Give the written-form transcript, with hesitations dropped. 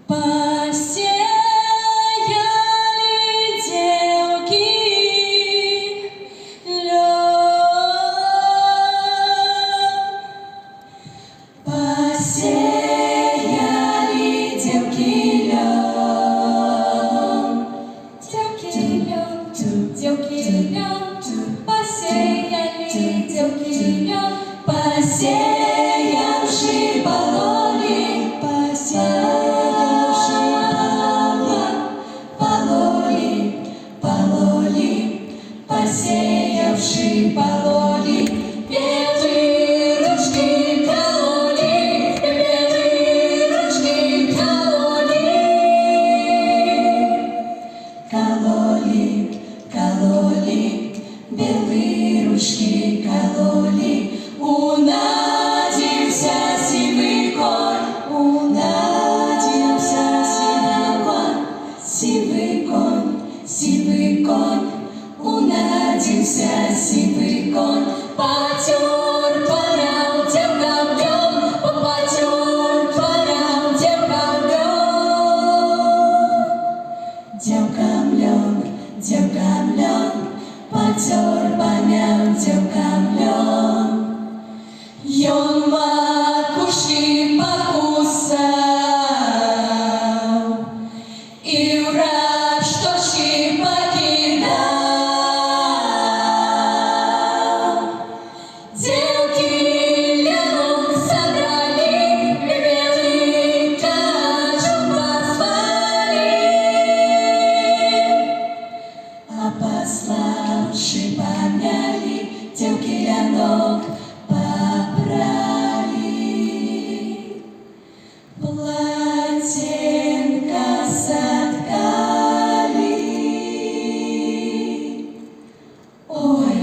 Посеяли девки лёд, посеяли девки лёд, девки лёд, посеяли девки лёд, посеявши пололи, посеявши пололи, белые ручки кололи, белые ручки кололи, кололи, кололи, белые ручки кололи. Унадился сивый конь, унадился сивый конь, сивый конь, унадился сивый конь, потер порял девкам лёд, потер порял девкам лёд, девкам лёд, потер помял девкам лёд. Он макушки покусал и враг штучки покидал. Девки лёд содрали, белый кожух послали, а пославши помяли, девки лянок побрали. Платенка соткали. Ой.